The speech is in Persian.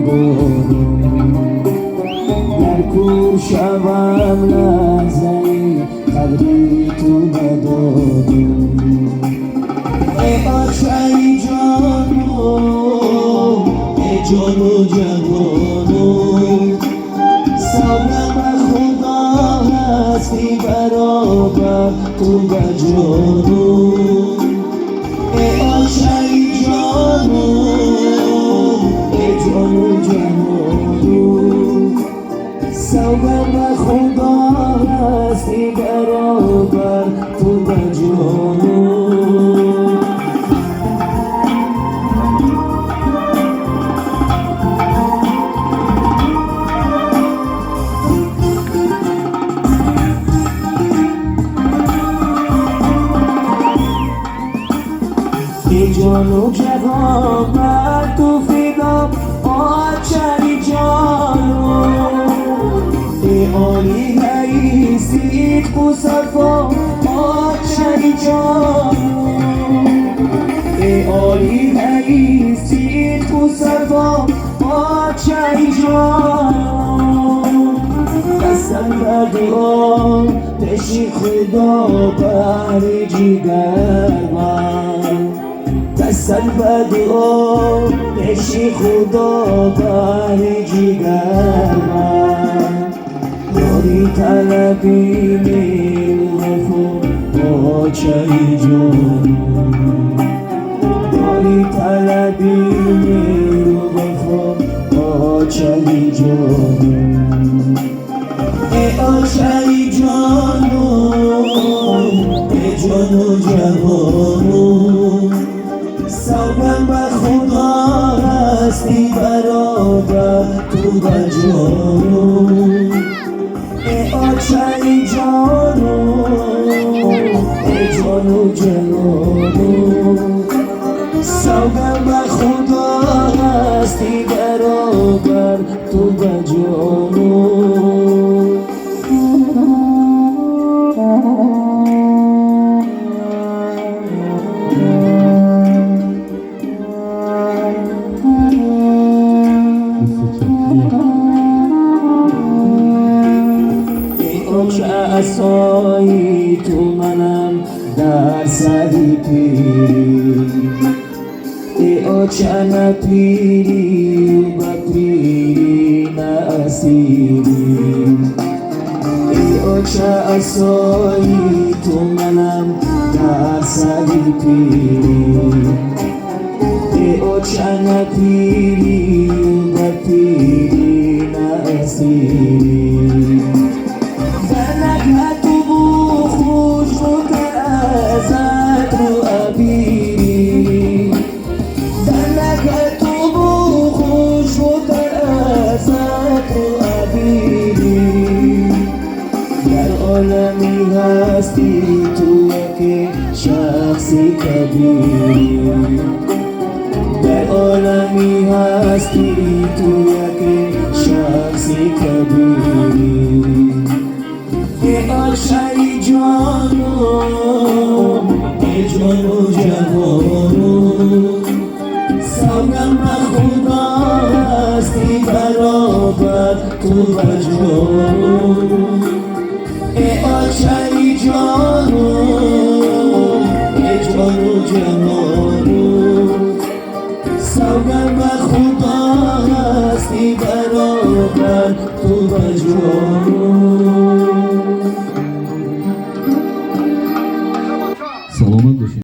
بارون در کور شوم لحظه‌ای خبری تو ندادم ای آشای جانو ای جان و جوانو سالم خدا هستی برابر تو و جانو ای آشای جانو ای جان و جوانو سالم خدا هستی برابر تو و جانو ای جان و جهان بر تو فدا آچری جانو ای عالی حیثیت صفا آچری جانو ای عالی حیثیت صفا آچری جانو قسم بر دعا پیش خدا بر جگر من قسم بر دعا پیش خدا بر جگر من یاری طلبی میرفو با چای جانو یاری طلبی میرفو با چای جانو ای آشای جانو ای جان و جوانو سوگن به خدا هستی برابر تو و جانو ای آشای جانو ای جان و جوانو سوگن به خدا هستی برابر تو و جانو عصایی تو منم در سری پیری ای آچن پیری و پیری ناسیری ای آچن عصایی تو منم در سری پیری ای آچن پیری و پیری ناسیری عالمی هستی تو یک شخصی کبیری در عالمی هستی تو یک شخصی کبیری ای آشای جانو ای جان و جوانو سوگن به خدا هستی برابر تو و جانو ای آشای جانو ای جان و جوانو سوگن به خدا هستی برابر تو و جانو سلامت باشید.